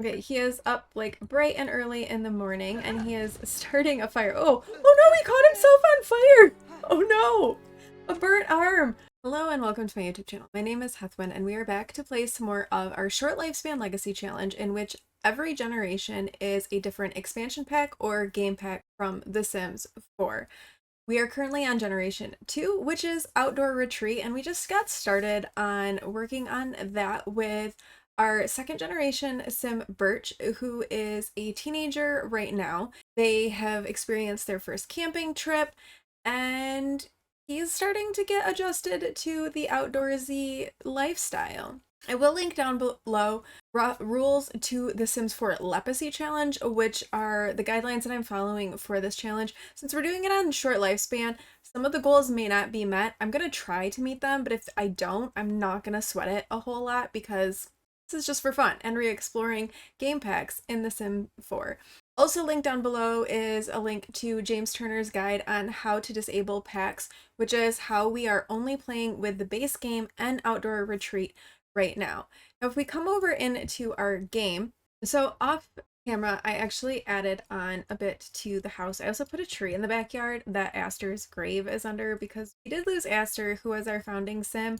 Okay, he is up like bright and early in the morning and he is starting a fire. Oh, oh no, he caught himself on fire! Oh no! A burnt arm! Hello and welcome to my YouTube channel. My name is Hethwin and we are back to play some more of our short lifespan legacy challenge in which every generation is a different expansion pack or game pack from The Sims 4. We are currently on generation 2, which is outdoor retreat, and we just got started on working on that with our second generation sim Birch, who is a teenager right now. They have experienced their first camping trip and he's starting to get adjusted to the outdoorsy lifestyle. I will link down below rules to the Sims 4 LEPacy challenge, which are the guidelines that I'm following for this challenge. Since we're doing it on short lifespan, some of the goals may not be met. I'm going to try to meet them, but if I don't, I'm not going to sweat it a whole lot because this is just for fun and re-exploring game packs in The Sim 4. Also linked down below is a link to James Turner's guide on how to disable packs, which is how we are only playing with the base game and outdoor retreat right now. Now, if we come over into our game, so off camera, I actually added on a bit to the house. I also put a tree in the backyard that Aster's grave is under because we did lose Aster, who was our founding sim,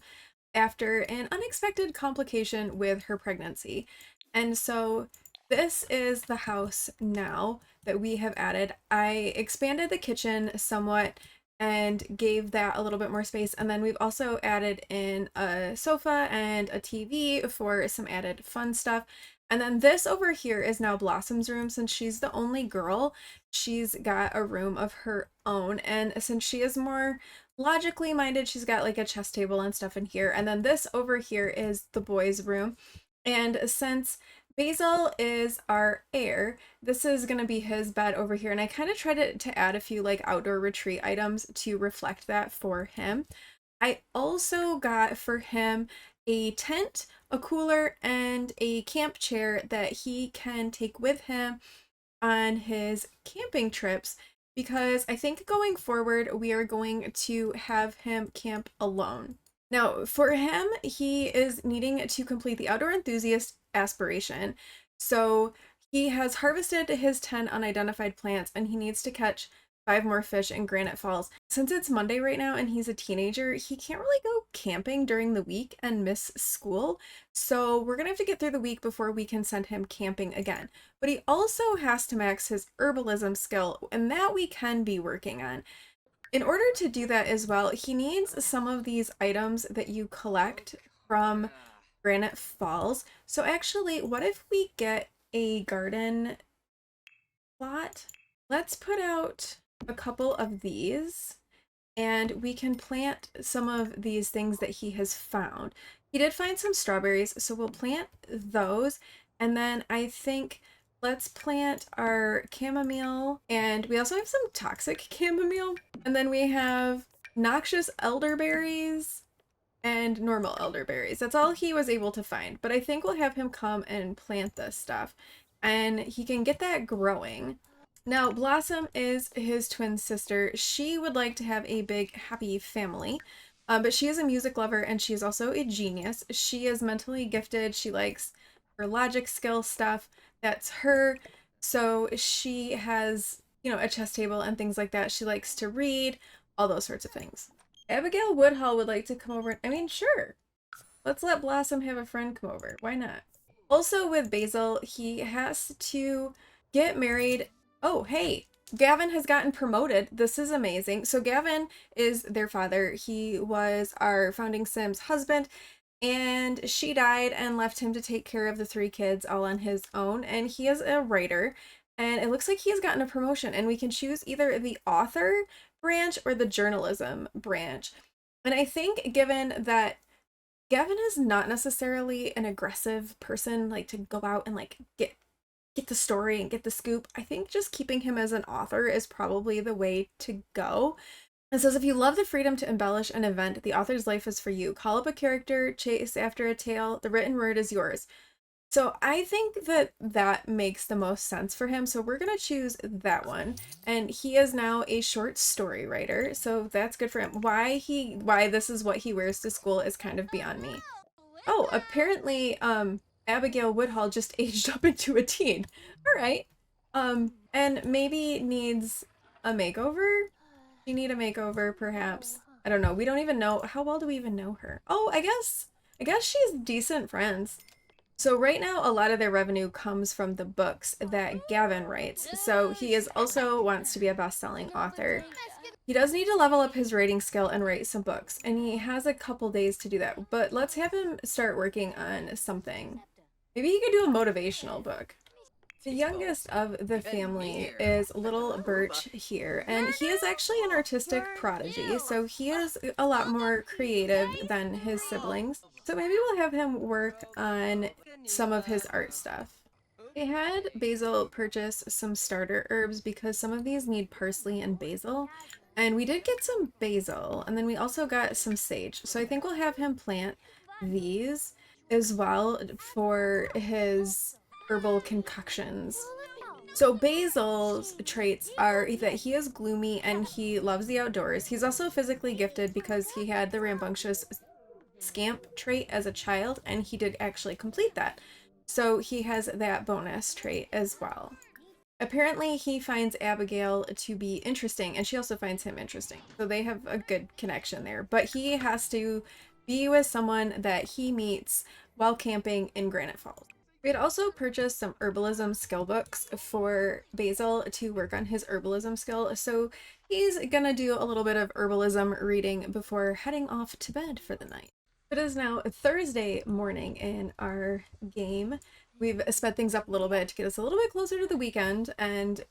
after an unexpected complication with her pregnancy. And so this is the house now that we have added. I expanded the kitchen somewhat and gave that a little bit more space. And then we've also added in a sofa and a TV for some added fun stuff. And then this over here is now Blossom's room. Since she's the only girl, she's got a room of her own. And since she is more logically minded, she's got like a chess table and stuff in here. And then this over here is the boys' room. And since Basil is our heir, this is going to be his bed over here. And I kind of tried to add a few like outdoor retreat items to reflect that for him. I also got for him a tent, a cooler, and a camp chair that he can take with him on his camping trips because I think going forward we are going to have him camp alone. Now, for him, he is needing to complete the outdoor enthusiast aspiration. So he has harvested his 10 unidentified plants and he needs to catch 5 more fish in Granite Falls. Since it's Monday right now and he's a teenager, he can't really go camping during the week and miss school. So we're gonna have to get through the week before we can send him camping again. But he also has to max his herbalism skill, and that we can be working on. In order to do that as well, he needs some of these items that you collect from Granite Falls. So actually, what if we get a garden plot? Let's put out a couple of these and we can plant some of these things that he has found. He did find some strawberries, so we'll plant those. And then I think let's plant our chamomile, and we also have some toxic chamomile. And then we have noxious elderberries and normal elderberries. That's all he was able to find, but I think we'll have him come and plant this stuff and he can get that growing. Now, Blossom is his twin sister. She would like to have a big, happy family, but she is a music lover and she is also a genius. She is mentally gifted. She likes her logic skill stuff. That's her. So she has, a chess table and things like that. She likes to read, all those sorts of things. Abigail Woodhull would like to come over. I mean, sure. Let's let Blossom have a friend come over. Why not? Also with Basil, he has to get married. Oh, hey, Gavin has gotten promoted. This is amazing. So Gavin is their father. He was our founding Sim's husband, and she died and left him to take care of the 3 kids all on his own. And he is a writer, and it looks like he has gotten a promotion, and we can choose either the author branch or the journalism branch. And I think given that Gavin is not necessarily an aggressive person, like to go out and like get the story and get the scoop, I think just keeping him as an author is probably the way to go. It says, if you love the freedom to embellish an event, the author's life is for you. Call up a character, chase after a tale, the written word is yours. So I think that that makes the most sense for him. So we're going to choose that one. And he is now a short story writer. So that's good for him. Why this is what he wears to school is kind of beyond me. Oh, apparently, Abigail Woodhull just aged up into a teen. All right. And maybe needs a makeover. You need a makeover, perhaps. I don't know. We don't even know. How well do we even know her? Oh, I guess she's decent friends. So right now, a lot of their revenue comes from the books that Gavin writes. So he is also wants to be a best-selling author. He does need to level up his writing skill and write some books, and he has a couple days to do that. But let's have him start working on something. Maybe he could do a motivational book. The youngest of the family is little Birch here, and he is actually an artistic prodigy, so he is a lot more creative than his siblings. So maybe we'll have him work on some of his art stuff. I had Basil purchase some starter herbs because some of these need parsley and basil. And we did get some basil, and then we also got some sage. So I think we'll have him plant these as well for his herbal concoctions. So Basil's traits are that he is gloomy and he loves the outdoors. He's also physically gifted because he had the rambunctious scamp trait as a child, and he did actually complete that. So he has that bonus trait as well. Apparently, he finds Abigail to be interesting, and she also finds him interesting. So they have a good connection there. But he has to be with someone that he meets while camping in Granite Falls. We had also purchased some herbalism skill books for Basil to work on his herbalism skill. So he's gonna do a little bit of herbalism reading before heading off to bed for the night. It is now Thursday morning in our game. We've sped things up a little bit to get us a little bit closer to the weekend and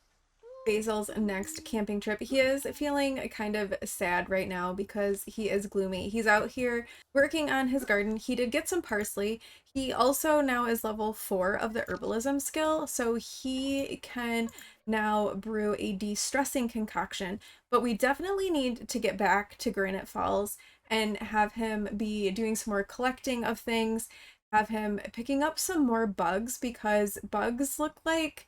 Basil's next camping trip. He is feeling kind of sad right now because he is gloomy. He's out here working on his garden. He did get some parsley. He also now is level 4 of the herbalism skill, so he can now brew a de-stressing concoction. But we definitely need to get back to Granite Falls and have him be doing some more collecting of things, have him picking up some more bugs because bugs look like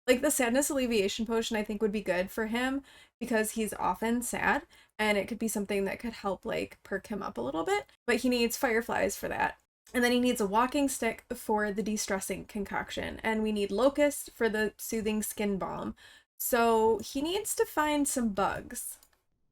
the sadness alleviation potion I think would be good for him because he's often sad and it could be something that could help like perk him up a little bit. But he needs fireflies for that. And then he needs a walking stick for the de-stressing concoction. And we need locust for the soothing skin balm. So he needs to find some bugs.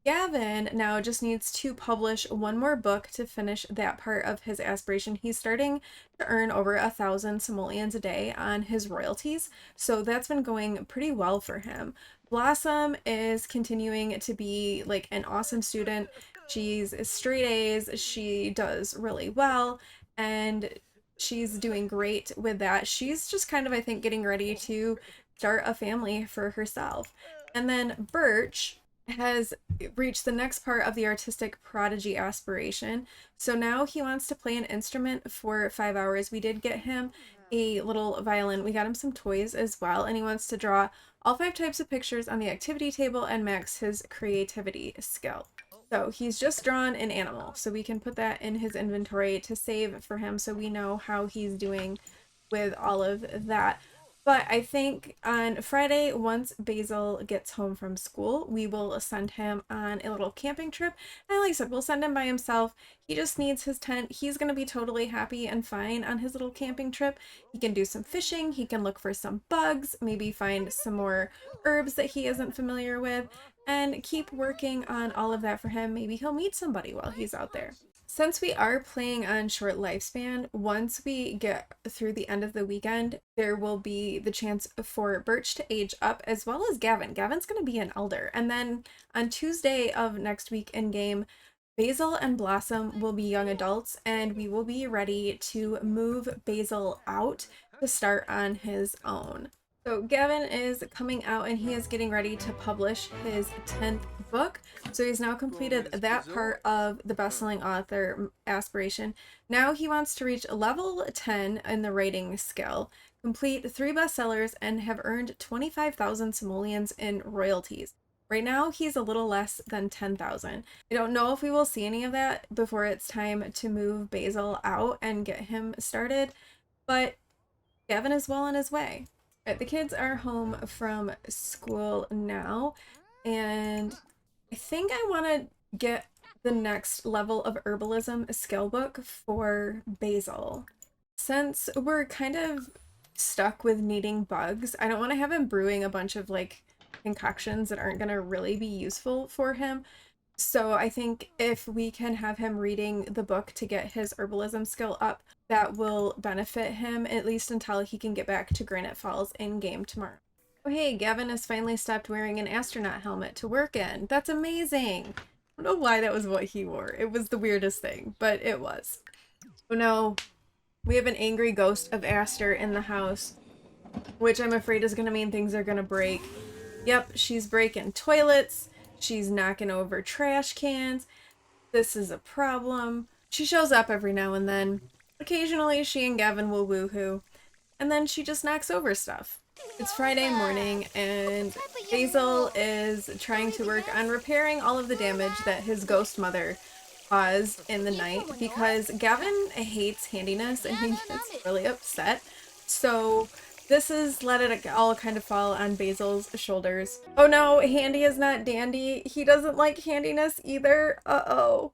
Gavin now just needs to publish one more book to finish that part of his aspiration. He's starting to earn over 1,000 simoleons a day on his royalties, so that's been going pretty well for him. Blossom is continuing to be like an awesome student. She's straight A's, she does really well, and she's doing great with that. She's just kind of, I think, getting ready to start a family for herself. And then Birch has reached the next part of the artistic prodigy aspiration. So now he wants to play an instrument for 5 hours. We did get him a little violin. We got him some toys as well, and he wants to draw all 5 types of pictures on the activity table and max his creativity skill. So he's just drawn an animal, so we can put that in his inventory to save for him so we know how he's doing with all of that. But I think on Friday, once Basil gets home from school, we will send him on a little camping trip. And like I said, we'll send him by himself. He just needs his tent. He's going to be totally happy and fine on his little camping trip. He can do some fishing. He can look for some bugs, maybe find some more herbs that he isn't familiar with, and keep working on all of that for him. Maybe he'll meet somebody while he's out there. Since we are playing on short lifespan, once we get through the end of the weekend, there will be the chance for Birch to age up as well as Gavin. Gavin's going to be an elder. And then on Tuesday of next week in game, Basil and Blossom will be young adults, and we will be ready to move Basil out to start on his own. So Gavin is coming out and he is getting ready to publish his 10th book. So he's now completed that part of the best-selling author aspiration. Now he wants to reach level 10 in the writing skill, complete 3 bestsellers, and have earned 25,000 simoleons in royalties. Right now, he's a little less than 10,000. I don't know if we will see any of that before it's time to move Basil out and get him started, but Gavin is well on his way. Right, the kids are home from school now, and I think I want to get the next level of herbalism skill book for Basil. Since we're kind of stuck with needing bugs, I don't want to have him brewing a bunch of like concoctions that aren't going to really be useful for him. So I think if we can have him reading the book to get his herbalism skill up, that will benefit him at least until he can get back to Granite Falls in game tomorrow. Oh hey, Gavin has finally stopped wearing an astronaut helmet to work in. That's amazing. I don't know why that was what he wore. It was the weirdest thing, but it was. Oh no, we have an angry ghost of Aster in the house, which I'm afraid is going to mean things are going to break. Yep, she's breaking toilets. She's knocking over trash cans. This is a problem. She shows up every now and then. Occasionally, she and Gavin will woohoo. And then she just knocks over stuff. It's Friday morning, and Basil is trying to work on repairing all of the damage that his ghost mother caused in the night because Gavin hates handiness and he gets really upset. So this is let it all kind of fall on Basil's shoulders. Oh no, Handy is not dandy. He doesn't like handiness either. Uh-oh.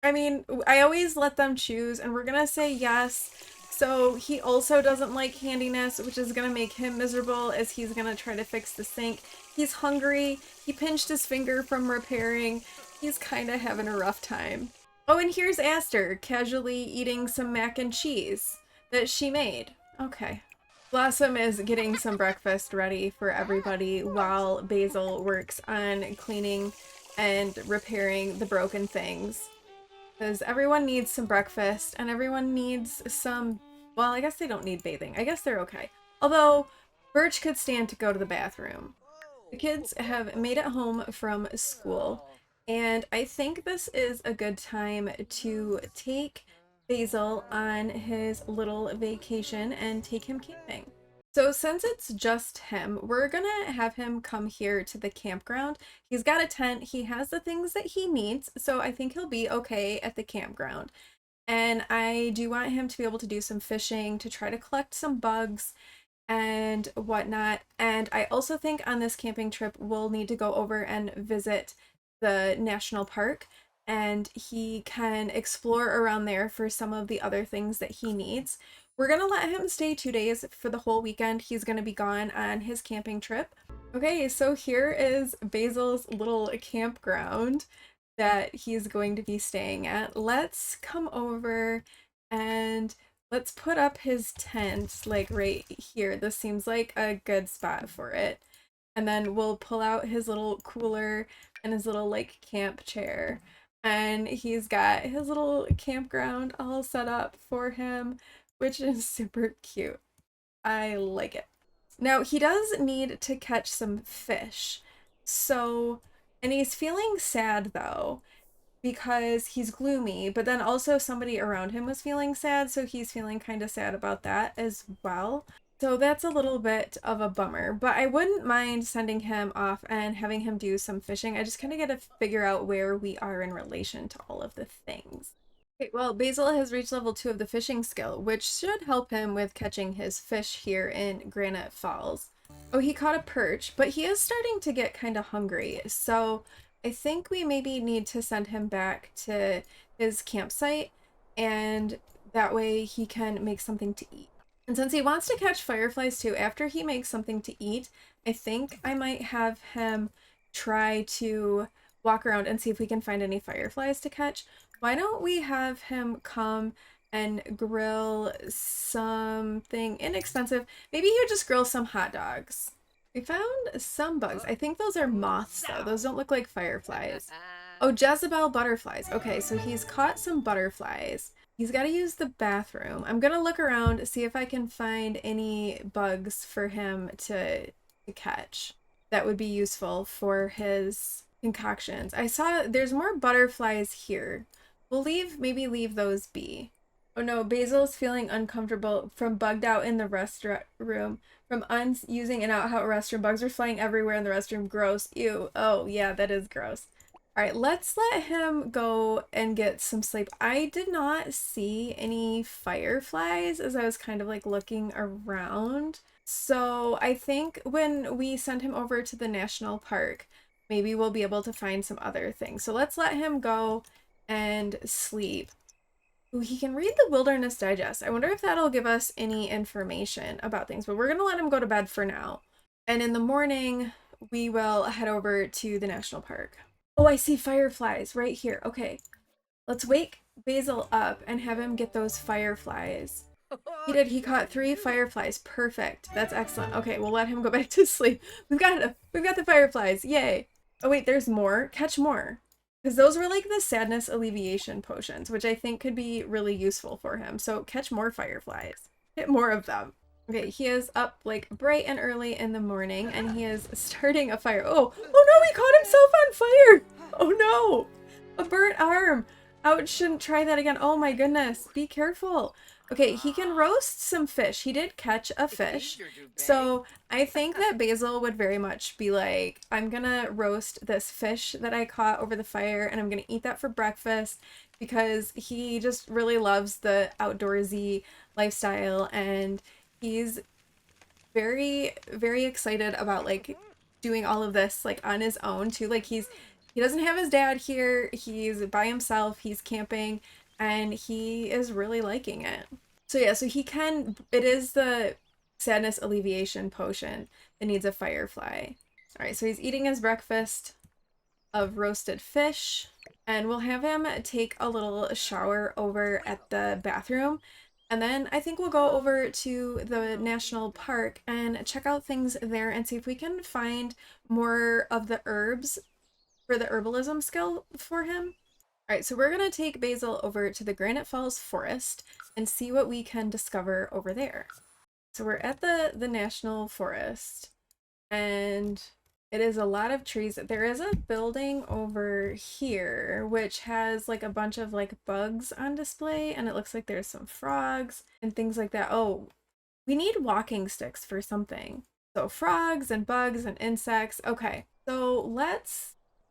I mean, I always let them choose, and we're gonna say yes. So he also doesn't like handiness, which is gonna make him miserable as he's gonna try to fix the sink. He's hungry. He pinched his finger from repairing. He's kind of having a rough time. Oh, and here's Aster casually eating some mac and cheese that she made. Okay. Blossom is getting some breakfast ready for everybody while Basil works on cleaning and repairing the broken things. Because everyone needs some breakfast and everyone needs some, well, I guess they don't need bathing. I guess they're okay. Although, Birch could stand to go to the bathroom. The kids have made it home from school, and I think this is a good time to take Basil on his little vacation and take him camping. So since it's just him, we're gonna have him come here to the campground. He's got a tent, he has the things that he needs, so I think he'll be okay at the campground. And I do want him to be able to do some fishing, to try to collect some bugs and whatnot. And I also think on this camping trip, we'll need to go over and visit the national park, and he can explore around there for some of the other things that he needs. We're gonna let him stay 2 days for the whole weekend. He's gonna be gone on his camping trip. Okay, so here is Basil's little campground that he's going to be staying at. Let's come over and let's put up his tent like right here. This seems like a good spot for it. And then we'll pull out his little cooler and his little like camp chair. And he's got his little campground all set up for him, which is super cute. I like it. Now, he does need to catch some fish. So, and he's feeling sad though, because he's gloomy, but then also somebody around him was feeling sad, so he's feeling kind of sad about that as well. So that's a little bit of a bummer, but I wouldn't mind sending him off and having him do some fishing. I just kind of got to figure out where we are in relation to all of the things. Okay, well, Basil has reached level 2 of the fishing skill, which should help him with catching his fish here in Granite Falls. Oh, he caught a perch, but he is starting to get kind of hungry, so I think we maybe need to send him back to his campsite, and that way he can make something to eat. And since he wants to catch fireflies too, after he makes something to eat, I think I might have him try to walk around and see if we can find any fireflies to catch. Why don't we have him come and grill something inexpensive? Maybe he would just grill some hot dogs. We found some bugs. I think those are moths though. Those don't look like fireflies. Oh, Jezebel butterflies. Okay, so he's caught some butterflies. He's got to use the bathroom. I'm gonna look around, see if I can find any bugs for him to catch that would be useful for his concoctions. I saw there's more butterflies here. We'll maybe leave those be. Oh no, Basil's feeling uncomfortable from bugged out in the restroom. From using an outhouse restroom. Bugs are flying everywhere in the restroom. Gross. Ew. Oh yeah, that is gross. Alright, let's let him go and get some sleep. I did not see any fireflies as I was kind of like looking around. So I think when we send him over to the national park, maybe we'll be able to find some other things. So let's let him go and sleep. Ooh, he can read the Wilderness Digest. I wonder if that'll give us any information about things, but we're gonna let him go to bed for now. And in the morning, we will head over to the national park. Oh, I see fireflies right here. Okay, let's wake Basil up and have him get those fireflies. He did. He caught 3 fireflies. Perfect. That's excellent. Okay, we'll let him go back to sleep. We've got the fireflies. Yay. Oh wait, there's more. Catch more. Because those were like the sadness alleviation potions, which I think could be really useful for him. So catch more fireflies. Hit more of them. Okay, he is up like bright and early in the morning and he is starting a fire. Oh no, he caught himself on fire. Oh no, a burnt arm. Ouch, shouldn't try that again. Oh my goodness, be careful. Okay, he can roast some fish. He did catch a fish. So I think that Basil would very much be like, I'm gonna roast this fish that I caught over the fire and I'm gonna eat that for breakfast because he just really loves the outdoorsy lifestyle and he's very, very excited about like doing all of this like on his own too. Like he doesn't have his dad here. He's by himself. He's camping and he is really liking it. So yeah, so he can, it is the sadness alleviation potion that needs a firefly. All right, so he's eating his breakfast of roasted fish and we'll have him take a little shower over at the bathroom. And then I think we'll go over to the national park and check out things there and see if we can find more of the herbs for the herbalism skill for him. All right, so we're going to take Basil over to the Granite Falls forest and see what we can discover over there. So we're at the national forest and it is a lot of trees. There is a building over here which has like a bunch of like bugs on display and it looks like there's some frogs and things like that. Oh, we need walking sticks for something. So frogs and bugs and insects. Okay, so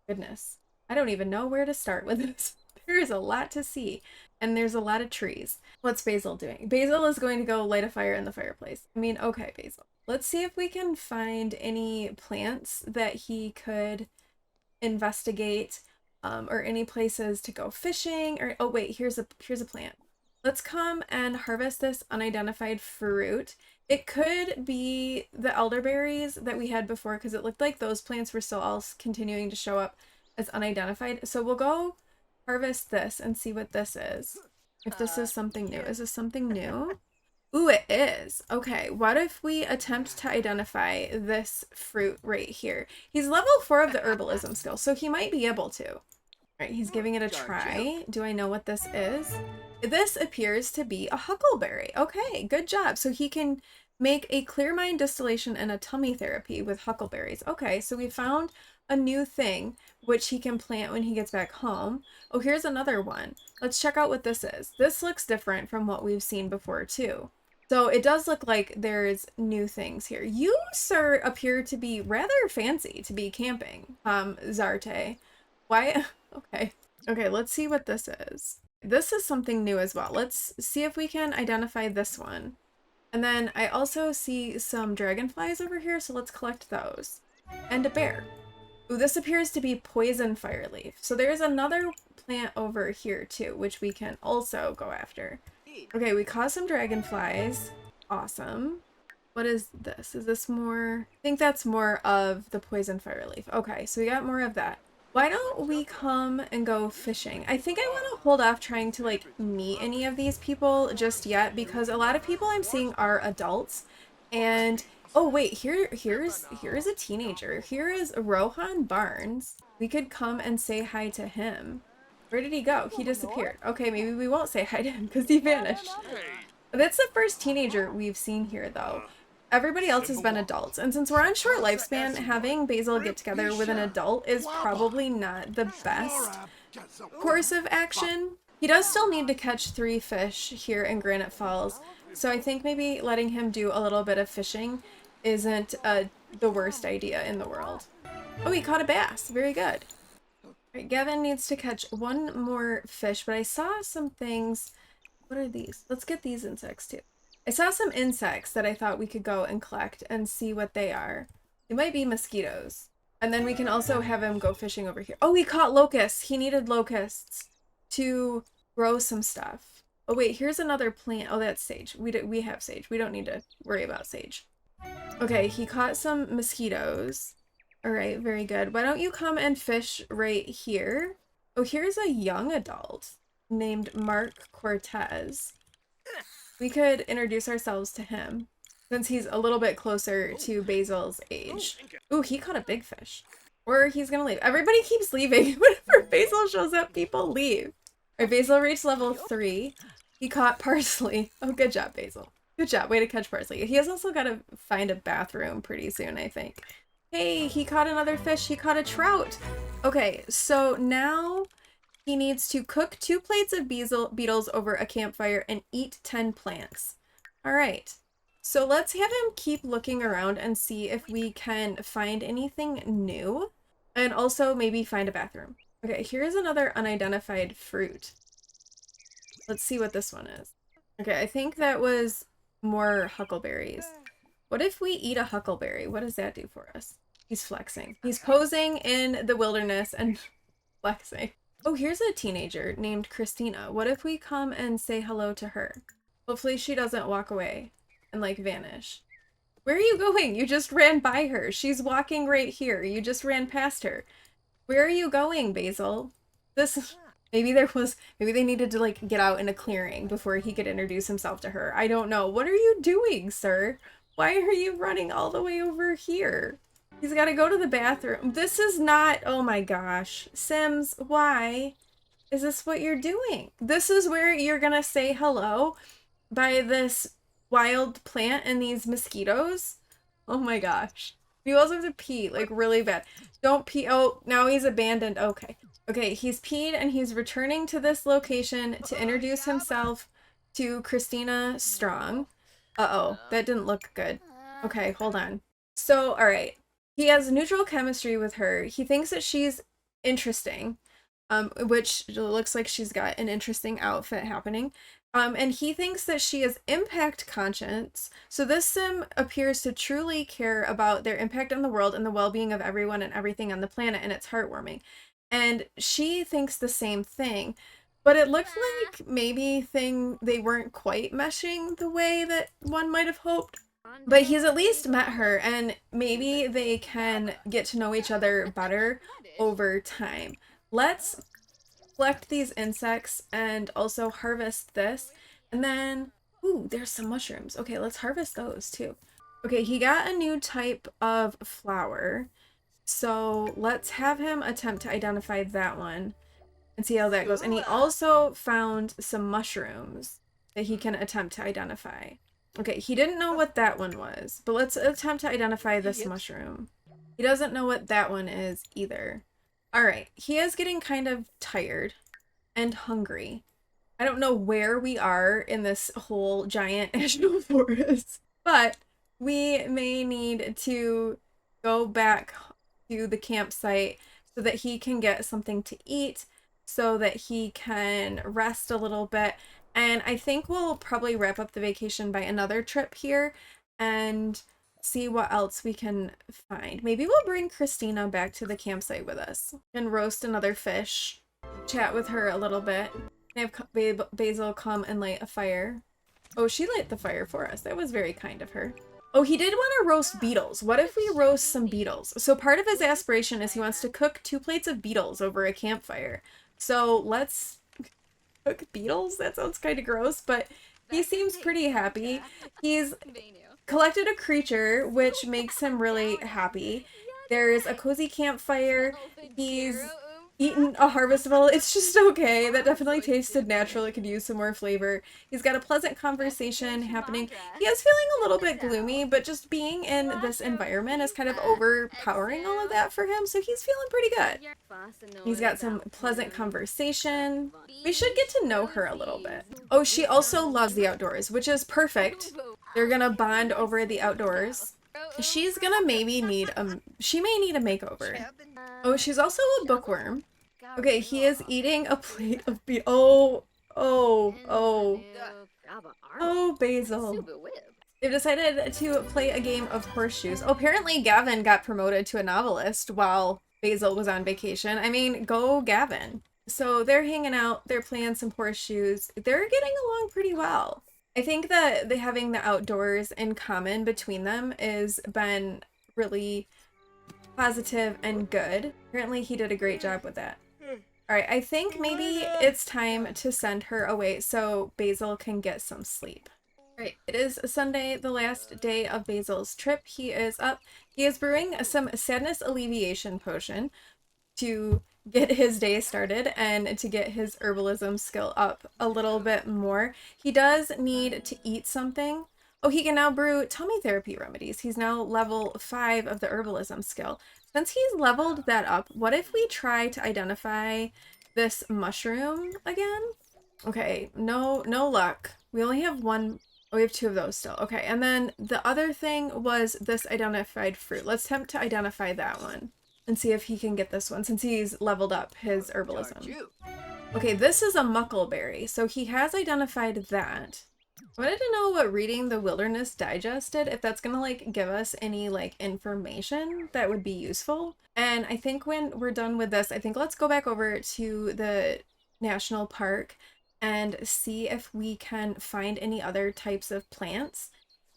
goodness, I don't even know where to start with this. There is a lot to see and there's a lot of trees. What's Basil doing? Basil is going to go light a fire in the fireplace. I mean, okay, Basil. Let's see if we can find any plants that he could investigate or any places to go fishing or oh wait, here's a plant. Let's come and harvest this unidentified fruit. It could be the elderberries that we had before because it looked like those plants were still all continuing to show up as unidentified. So we'll go harvest this and see what this is. If this is something new. Is this something new? Ooh, it is. Okay, what if we attempt to identify this fruit right here? He's level 4 of the herbalism skill, so he might be able to. All right, he's giving it a try. Do I know what this is? This appears to be a huckleberry. Okay, good job. So he can make a clear mind distillation and a tummy therapy with huckleberries. Okay, so we found a new thing which he can plant when he gets back home. Oh, here's another one. Let's check out what this is. This looks different from what we've seen before too. So it does look like there's new things here. You, sir, appear to be rather fancy to be camping, Zarte. Why? Okay. Okay, let's see what this is. This is something new as well. Let's see if we can identify this one. And then I also see some dragonflies over here, so let's collect those. And a bear. Ooh, this appears to be poison fireleaf. So there's another plant over here too, which we can also go after. Okay, we caught some dragonflies. Awesome. What is this? Is this more? I think that's more of the poison fireleaf. Okay, so we got more of that. Why don't we come and go fishing? I think I want to hold off trying to like meet any of these people just yet because a lot of people I'm seeing are adults. And oh wait, here's a teenager. Here is Rohan Barnes. We could come and say hi to him. Where did he go? He disappeared. Okay, maybe we won't say hi to him because he vanished. That's the first teenager we've seen here, though. Everybody else has been adults, and since we're on short lifespan, having Basil get together with an adult is probably not the best course of action. He does still need to catch 3 fish here in Granite Falls, so I think maybe letting him do a little bit of fishing isn't the worst idea in the world. Oh, he caught a bass. Very good. Right, Gavin needs to catch 1 more fish, but I saw some things. What are these? Let's get these insects too. I saw some insects that I thought we could go and collect and see what they are. It might be mosquitoes. And then we can also have him go fishing over here. Oh, he caught locusts. He needed locusts to grow some stuff. Oh wait, here's another plant. Oh, that's sage. We have sage. We don't need to worry about sage. Okay, he caught some mosquitoes. All right, very good. Why don't you come and fish right here? Oh, here's a young adult named Mark Cortez. We could introduce ourselves to him since he's a little bit closer to Basil's age. Ooh, he caught a big fish. Or he's gonna leave. Everybody keeps leaving. Whenever Basil shows up, people leave. All right, Basil reached level 3. He caught parsley. Oh, good job, Basil. Good job. Way to catch parsley. He has also got to find a bathroom pretty soon, I think. Hey, he caught another fish. He caught a trout. Okay, so now he needs to cook 2 plates of beetles over a campfire and eat 10 plants. All right. So let's have him keep looking around and see if we can find anything new. And also maybe find a bathroom. Okay, here's another unidentified fruit. Let's see what this one is. Okay, I think that was more huckleberries. What if we eat a huckleberry? What does that do for us? He's flexing. He's posing in the wilderness and flexing. Oh, here's a teenager named Christina. What if we come and say hello to her? Hopefully she doesn't walk away and like vanish. Where are you going? You just ran by her. She's walking right here. You just ran past her. Where are you going, Basil? Maybe they needed to like get out in a clearing before he could introduce himself to her. I don't know. What are you doing, sir? Why are you running all the way over here? He's got to go to the bathroom. This is not, oh my gosh. Sims, why is this what you're doing? This is where you're gonna say hello by this wild plant and these mosquitoes? Oh my gosh. You also have to pee, like really bad. Don't pee. Oh, now he's abandoned. Okay. Okay, he's peed and he's returning to this location to introduce himself to Christina Strong. Uh-oh, that didn't look good. Okay, hold on. So, all right. He has neutral chemistry with her. He thinks that she's interesting, which looks like she's got an interesting outfit happening. And he thinks that she is impact conscious. So this sim appears to truly care about their impact on the world and the well-being of everyone and everything on the planet, and it's heartwarming. And she thinks the same thing. But it looked like maybe they weren't quite meshing the way that one might have hoped. But he's at least met her, and maybe they can get to know each other better over time. Let's collect these insects and also harvest this. And then, ooh, there's some mushrooms. Okay, let's harvest those too. Okay, he got a new type of flower. So let's have him attempt to identify that one and see how that goes. And he also found some mushrooms that he can attempt to identify. Okay, he didn't know what that one was, but let's attempt to identify this mushroom. He doesn't know what that one is either. All right, he is getting kind of tired and hungry. I don't know where we are in this whole giant national forest, but we may need to go back to the campsite so that he can get something to eat, so that he can rest a little bit. And I think we'll probably wrap up the vacation by another trip here and see what else we can find. Maybe we'll bring Christina back to the campsite with us and roast another fish, chat with her a little bit, and have Basil come and light a fire. Oh, she lit the fire for us. That was very kind of her. Oh, he did want to roast beetles. What if we roast some beetles? So part of his aspiration is he wants to cook 2 plates of beetles over a campfire. So let's cook beetles? That sounds kind of gross, but he seems pretty happy. He's collected a creature, which makes him really happy. There's a cozy campfire. He's eaten a harvestable. It's just okay. That definitely tasted natural. It could use some more flavor. He's got a pleasant conversation happening. He is feeling a little bit gloomy, but just being in this environment is kind of overpowering all of that for him, so he's feeling pretty good. He's got some pleasant conversation. We should get to know her a little bit. Oh, she also loves the outdoors, which is perfect. They're gonna bond over the outdoors. She's gonna maybe need she may need a makeover. Oh, she's also a bookworm. Okay, he is eating a plate of oh, Basil. They've decided to play a game of horseshoes. Oh, apparently Gavin got promoted to a novelist while Basil was on vacation. I mean, go Gavin. So they're hanging out, they're playing some horseshoes. They're getting along pretty well. I think that they having the outdoors in common between them is been really positive and good. Apparently he did a great job with that. All right, I think maybe it's time to send her away so Basil can get some sleep. All right, it is Sunday, the last day of Basil's trip. He is up. He is brewing some sadness alleviation potion to get his day started and to get his herbalism skill up a little bit more. He does need to eat something. Oh, he can now brew tummy therapy remedies. He's now level 5 of the herbalism skill. Since he's leveled that up, what if we try to identify this mushroom again? Okay, no luck. We only have one. Oh, we have 2 of those still. Okay, and then the other thing was this identified fruit. Let's attempt to identify that one and see if he can get this one since he's leveled up his herbalism. Okay, this is a muckleberry, so he has identified that. I wanted to know what reading the Wilderness Digest did, if that's gonna like give us any like information that would be useful. And I think when we're done with this, I think let's go back over to the national park and see if we can find any other types of plants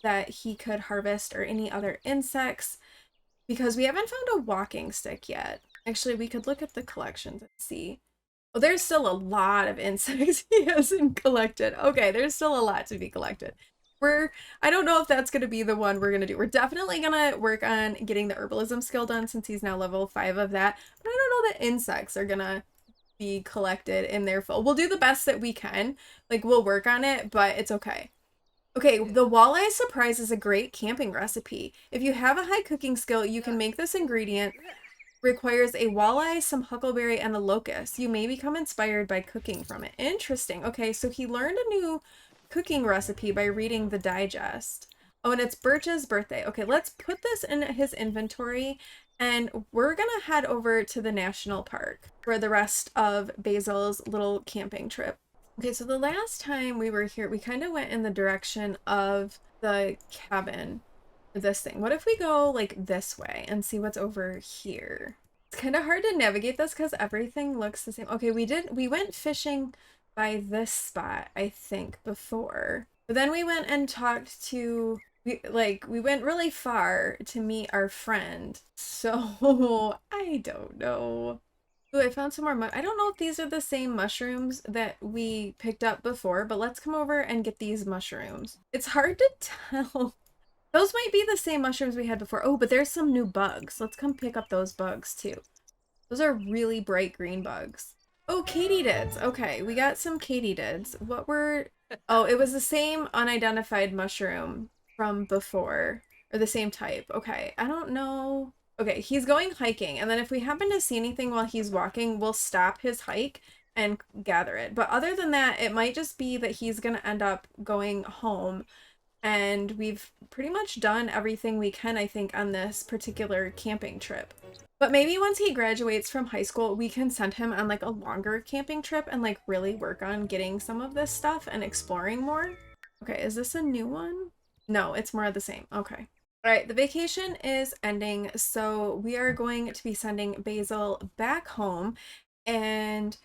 that he could harvest or any other insects, because we haven't found a walking stick yet. Actually, we could look at the collections and see. Oh, there's still a lot of insects he hasn't collected. Okay, there's still a lot to be collected. I don't know if that's going to be the one we're going to do. We're definitely going to work on getting the herbalism skill done since he's now level 5 of that. But I don't know that insects are going to be collected in their full. We'll do the best that we can. Like, we'll work on it, but it's okay. Okay, the walleye surprise is a great camping recipe. If you have a high cooking skill, you can make this ingredient. Requires a walleye, some huckleberry, and a locust. You may become inspired by cooking from it. Interesting. Okay, so he learned a new cooking recipe by reading the digest. Oh, and it's Birch's birthday. Okay, let's put this in his inventory, and we're gonna head over to the national park for the rest of Basil's little camping trip. Okay, so the last time we were here, we kind of went in the direction of the cabin. This thing. What if we go like this way and see what's over here? It's kind of hard to navigate this because everything looks the same. Okay, we went fishing by this spot, I think, before. But then we went and talked to, we went really far to meet our friend. So, I don't know. Ooh, I found some more. I don't know if these are the same mushrooms that we picked up before, but let's come over and get these mushrooms. It's hard to tell. Those might be the same mushrooms we had before. Oh, but there's some new bugs. Let's come pick up those bugs too. Those are really bright green bugs. Oh, katydids. Okay, we got some katydids. What were... Oh, it was the same unidentified mushroom from before. Or the same type. Okay, I don't know. Okay, he's going hiking, and then if we happen to see anything while he's walking, we'll stop his hike and gather it. But other than that, it might just be that he's gonna end up going home, and we've pretty much done everything we can, I think, on this particular camping trip. But maybe once he graduates from high school, we can send him on like a longer camping trip and like really work on getting some of this stuff and exploring more. Okay, is this a new one? No, it's more of the same. Okay. All right, the vacation is ending, so we are going to be sending Basil back home, and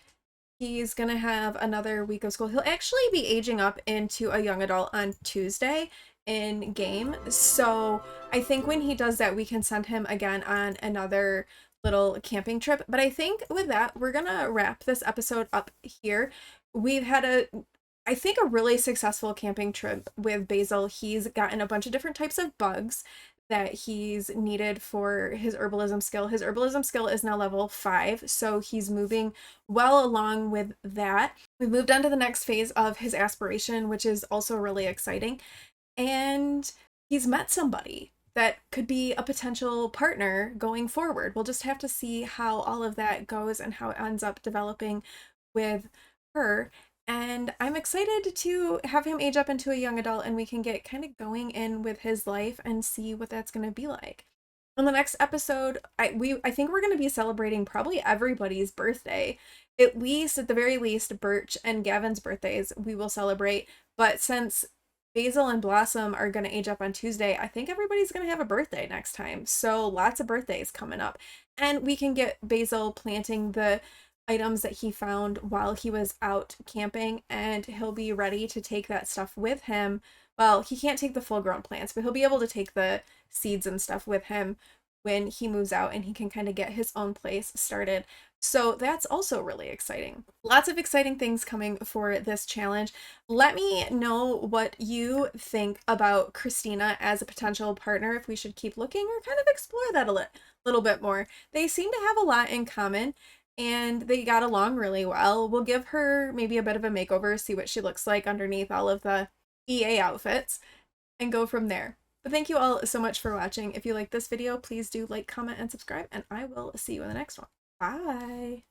he's gonna have another week of school. He'll actually be aging up into a young adult on Tuesday in game. So I think when he does that, we can send him again on another little camping trip. But I think with that, we're gonna wrap this episode up here. We've had I think a really successful camping trip with Basil. He's gotten a bunch of different types of bugs that he's needed for his herbalism skill. His herbalism skill is now level 5, so he's moving well along with that. We've moved on to the next phase of his aspiration, which is also really exciting. And he's met somebody that could be a potential partner going forward. We'll just have to see how all of that goes and how it ends up developing with her. And I'm excited to have him age up into a young adult and we can get kind of going in with his life and see what that's going to be like. On the next episode, I think we're going to be celebrating probably everybody's birthday. At the very least, Birch and Gavin's birthdays we will celebrate. But since Basil and Blossom are going to age up on Tuesday, I think everybody's going to have a birthday next time. So lots of birthdays coming up. And we can get Basil planting the items that he found while he was out camping, and he'll be ready to take that stuff with him. Well, he can't take the full grown plants, but he'll be able to take the seeds and stuff with him when he moves out, and he can kind of get his own place started. So that's also really exciting. Lots of exciting things coming for this challenge. Let me know what you think about Christina as a potential partner, if we should keep looking or kind of explore that a little bit more. They seem to have a lot in common and they got along really well. We'll give her maybe a bit of a makeover, see what she looks like underneath all of the EA outfits, and go from there. But thank you all so much for watching. If you like this video, please do like, comment, and subscribe, and I will see you in the next one. Bye!